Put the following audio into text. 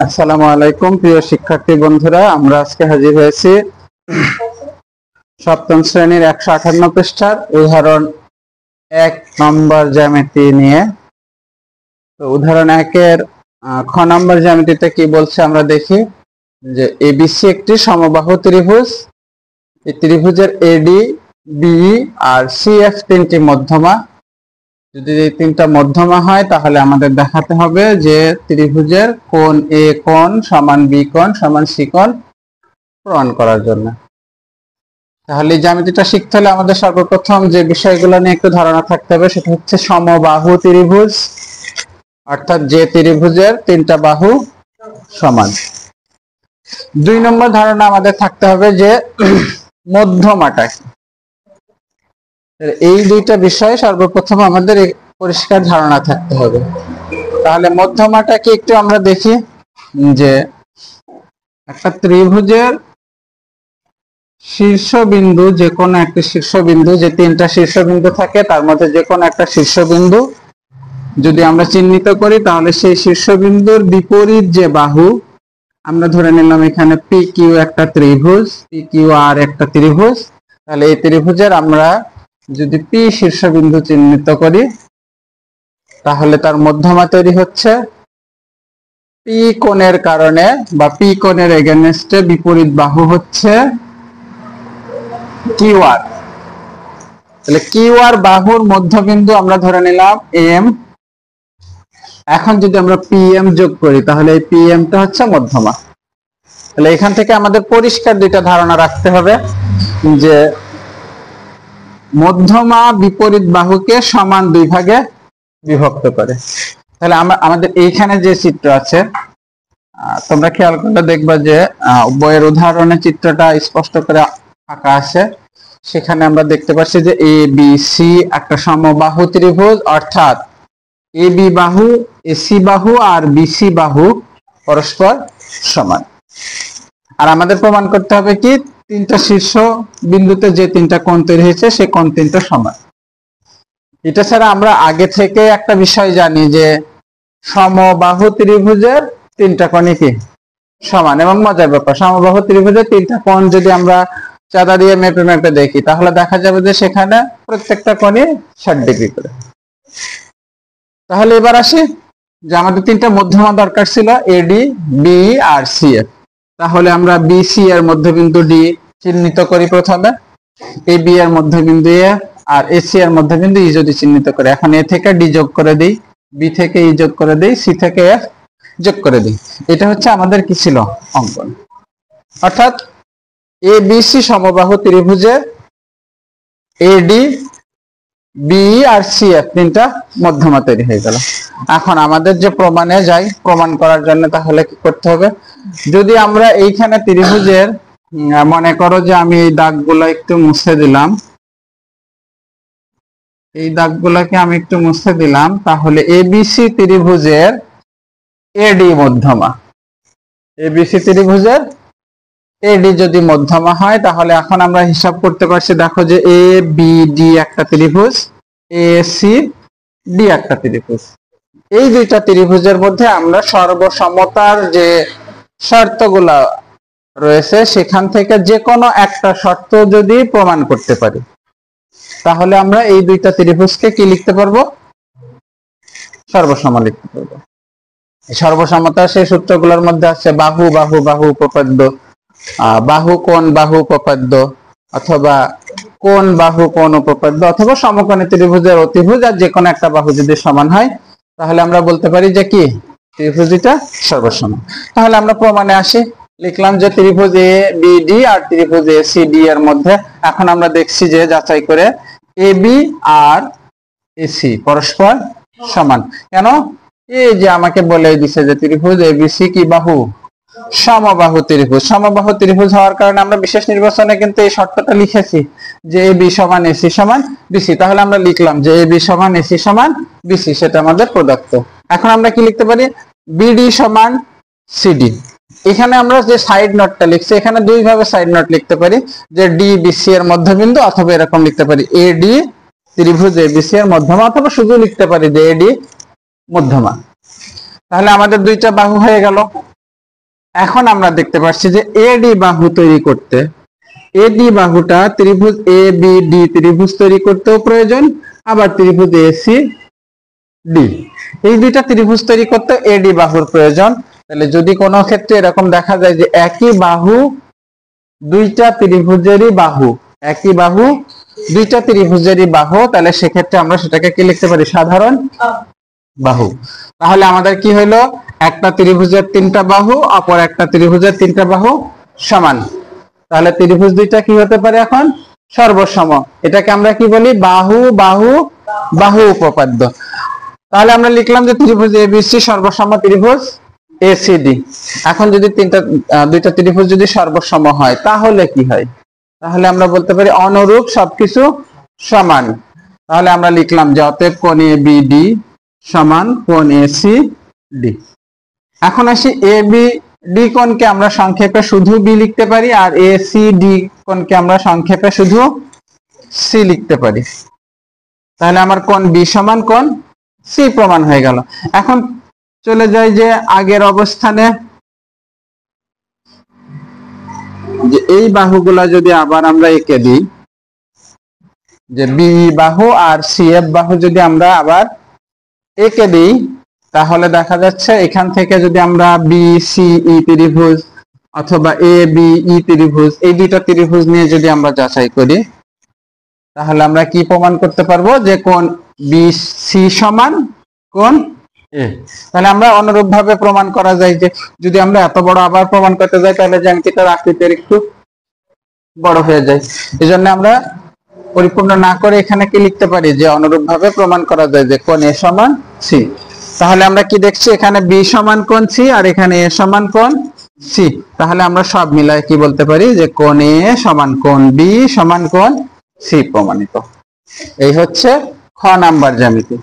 আসসালামু আলাইকুম প্রিয় শিক্ষার্থী বন্ধুরা, আমরা আজকে হাজির হয়েছি সপ্তম শ্রেণীর 158 পৃষ্ঠার উদাহরণ 1 নম্বর জ্যামিতি নিয়ে। তো উদাহরণ 1-এর খ নম্বর জ্যামিতিতে কি বলছে আমরা দেখি যে এবিসি একটি সমবাহু ত্রিভুজ। এই ত্রিভুজের এডি, বিই আর সিএফ তিনটি মধ্যমা। যদি এই তিনটা মধ্যমা হয় তাহলে আমাদের দেখাতে হবে যে ত্রিভুজের কোণ এ কোণ সমান বি কোণ সমান সি কোণ প্রমাণ করার জন্য। তাহলে এই জ্যামিতিটা শিখতে হলে আমাদের সর্বপ্রথম যে বিষয়গুলো নিয়ে একটু ধারণা থাকতে হবে সেটা হচ্ছে সমবাহু ত্রিভুজ, অর্থাৎ যে ত্রিভুজের তিনটা বাহু সমান। 2 নম্বর ধারণা আমাদের থাকতে হবে যে মধ্যমাটা কি। এই দুইটা বিষয় সর্বপ্রথম আমাদের পরিষ্কার ধারণা থাকতে হবে। তাহলে মধ্যমাটাকে একটু আমরা দেখি যে একটা ত্রিভুজের শীর্ষবিন্দু, যে কোনো একটা শীর্ষবিন্দু, যে তিনটা শীর্ষবিন্দু থাকে তার মধ্যে যে কোনো একটা শীর্ষবিন্দু যদি আমরা চিহ্নিত করি তাহলে সেই শীর্ষবিন্দুর বিপরীত যে বাহু, আমরা ধরে নিলাম এখানে পি কিউ একটা ত্রিভুজ, পি কিউ আর একটা ত্রিভুজ। তাহলে এই ত্রিভুজের আমরা যদি পি শীর্ষবিন্দু চিহ্নিত করি তাহলে তার মধ্যমা তৈরি হচ্ছে পি কোণের কারণে বা পি কোণের এগেনস্টে বিপরীত বাহু হচ্ছে কিউ আর। তাহলে কিউ আর বাহুর মধ্যবিন্দু আমরা ধরে নিলাম এম। এখন যদি আমরা পিএম যোগ করি তাহলে এই পিএমটা হচ্ছে মধ্যমা। তাহলে এখান থেকে আমাদের পরিষ্কার দুইটা ধারণা রাখতে হবে যে মধ্যমা বিপরীত বাহুকে সমান দুই ভাগে বিভক্ত করে। তাহলে আমাদের এইখানে যে চিত্র আছে তোমরা খেয়াল করলে দেখবা যে বইয়ের উদাহরণে চিত্রটা স্পষ্ট করে আঁকা আছে। সেখানে আমরা দেখতে পাচ্ছি যে এ বি সি একটা সমবাহু ত্রিভুজ, অর্থাৎ এ বি বাহু, এসি বাহু আর বিসি বাহু পরস্পর সমান। আর আমাদের প্রমাণ করতে হবে কি তিনটা শীর্ষ বিন্দুতে যে তিনটা কোণ তৈরি হয়েছে সেই কোণ তিনটা সমান। এটা ছাড়া আমরা আগে থেকে একটা বিষয় জানি যে সমবাহু ত্রিভুজের তিনটা কোণই কি সমান। এবং মজার ব্যাপার, সমবাহু ত্রিভুজের তিনটা কোণ যদি আমরা চাঁদা দিয়ে মেপে মেপে দেখি তাহলে দেখা যাবে যে সেখানে প্রত্যেকটা কোণই 60 ডিগ্রি করে। তাহলে এবার আসি যে আমাদের তিনটা মধ্যমা দরকার ছিল এডি, বি আর সিএফ। তাহলে আমরা বিসি এর মধ্যবিন্দু ডি চিহ্নিত করি প্রথমে, এ বি এর মধ্যবিন্দু এ আর এসি এর মধ্যবিন্দু ই যদি চিহ্নিত করে। এখন এ থেকে ডি যোগ করে দিই, বি থেকে ই যোগ করে দিই, সি থেকে এফ যোগ করে দিই। এটা হচ্ছে আমাদের কি ছিল অঙ্কন। অর্থাৎ এ বি সি সমবাহু ত্রিভুজে এডি, বি আর সি এফ তিনটা মধ্যমা তৈরি হয়ে গেল। এখন আমাদের যে প্রমাণে যাই, প্রমাণ করার জন্য তাহলে কি করতে হবে, যদি আমরা এইখানে ত্রিভুজের মনে করো যে আমি এই দাগগুলো একটু মুছে দিলাম, এই দাগগুলোকে আমি একটু মুছে দিলাম, তাহলে এবিসি ত্রিভুজের এডি মধ্যমা, এবিসি ত্রিভুজের এডি যদি মধ্যমা হয় তাহলে এখন আমরা হিসাব করতে পারছি। দেখো যে এ বি ডি একটা ত্রিভুজ, এ সি ডি একটা ত্রিভুজ। এই দুইটা ত্রিভুজের মধ্যে আমরা সর্বসমতার যে শর্তগুলা রয়েছে সেখান থেকে যে কোনো একটা শর্ত যদি প্রমাণ করতে পারি তাহলে আমরা এই দুইটা ত্রিভুজকে কি লিখতে পারবো, সর্বসম লিখতে পারবো। সর্বসমতার সেই সূত্রগুলোর মধ্যে আছে বাহু বাহু বাহু উপপাদ্য, বাহু কোণ বাহু উপপাদ্য, অথবা কোণ বাহু কোণ উপপাদ্য, অথবা সমকোণী ত্রিভুজের অতিভুজ আর যে কোনো একটা বাহু যদি সমান হয় তাহলে আমরা বলতে পারি যে কি ত্রিভুজটা সর্বসম। তাহলে আমরা প্রমাণে আসি, লিখলাম যে ত্রিভুজ এ বি ডি আর ত্রিভুজ এ সি ডি এর মধ্যে এখন আমরা দেখছি যে যাচাই করে এ বি আর এসি পরস্পর সমান। কেন? এই যে আমাকে বলে দিছে যে ত্রিভুজ এবিসি কি বাহু সমবাহু ত্রিভুজ। সমবাহু ত্রিভুজ হওয়ার কারণে আমরা বিশেষ নির্বাচনে কিন্তু এই শর্তটা লিখেছি যে এ বি সমান এসি সমান বিসি। তাহলে আমরা লিখলাম যে এ বি সমান এসি সমান বিসি, সেটা আমাদের প্রদত্ত। এখন আমরা কি লিখতে পারি, বিডি সমান সিডি। এখানে আমরা যে সাইড নোটটা লিখছি এখানে দুই ভাবে সাইড নোট লিখতে পারি, যে ডি বিসি এর মধ্যবিন্দু, অথবা এরকম লিখতে পারি এডি ত্রিভুজ এবিসি এর মধ্যমা, অথবা শুধু লিখতে পারি যে এডি মধ্যমা। তাহলে আমাদের দুইটা বাহু হয়ে গেল। এখন আমরা দেখতে পাচ্ছি যে এডি বাহু তৈরি করতে, এডি বাহুটা ত্রিভুজ এ বি ডি ত্রিভুজ তৈরি করতেও প্রয়োজন, আবার ত্রিভুজ এ সি ডি এই দুইটা ত্রিভুজ তৈরি করতে এডি বাহুর প্রয়োজন। তাহলে যদি কোনো ক্ষেত্রে এরকম দেখা যায় যে একই বাহু দুইটা ত্রিভুজেরই বাহু, একই বাহু দুইটা ত্রিভুজেরই বাহু, তাহলে সেক্ষেত্রে আমরা সেটাকে কি লিখতে পারি? সাধারণ বাহু। তাহলে আমাদের কি হইলো? একটা ত্রিভুজের তিনটা বাহু, অপর একটা ত্রিভুজের তিনটা বাহু সমান। তাহলে ত্রিভুজ দুইটা কি হতে পারে এখন? সর্বসম। এটাকে আমরা কি বলি? বাহু বাহু বাহু উপপাদ্য। তাহলে আমরা লিখলাম যে ত্রিভুজ এবিসি সর্বসম ত্রিভুজ এসিডি। এখন যদি দুইটা ত্রিভুজ যদি সর্বসম হয় তাহলে কি হয়? তাহলে আমরা বলতে পারি অনুরূপ সবকিছু সমান। তাহলে আমরা লিখলাম যে অতএব কোণ এবিডি সমান কোণ এসিডি। এখন আসি এবিডি কোণকে আমরা সংক্ষেপে শুধু বি লিখতে পারি, আর এসিডি কোণকে আমরা সংক্ষেপে শুধু সি লিখতে পারি। তাহলে আমার কোণ বি সমান কোণ সি প্রমাণ হয়ে গেল। এখন চলে যাই যে আগের অবস্থানে, যে এই বাহুগুলা যদি আবার আমরা এঁকে দিই, যে বি বাহু আর সি এফ বাহু যদি আমরা আবার এঁকে দিই, তাহলে দেখা যাচ্ছে এখান থেকে যদি আমরা বি সি ই ত্রিভুজ অথবা এ বি ই ত্রিভুজ এই দুইটা ত্রিভুজ নিয়ে যদি আমরা যাচাই করি, তাহলে আমরা কি প্রমাণ করতে পারবো? যে কোণ বি সি সমান কোণ এ। তাহলে আমরা অনুরূপ ভাবে প্রমাণ করা যায় যে যদি আমরা এত বড় আবার প্রমাণ করতে যাই তাহলে জ্যামিতিটার আকৃতির একটু বড় হয়ে যায়। এই জন্য আমরা পরিপূর্ণ না করে এখানে কি লিখতে পারি? যে অনুরূপ ভাবে প্রমাণ করা যায় যে কোণ এ সমান সি। তাহলে আমরা কি দেখছি? এখানে বি সমান কোণ সি আর এখানে এ সমান কোণ সি। তাহলে আমরা সব মিলায় কি বলতে পারি? যে কোণ এ সমান কোণ বি সমান কোণ সি প্রমাণিত। এই হচ্ছে খ নাম্বার জ্যামিতি।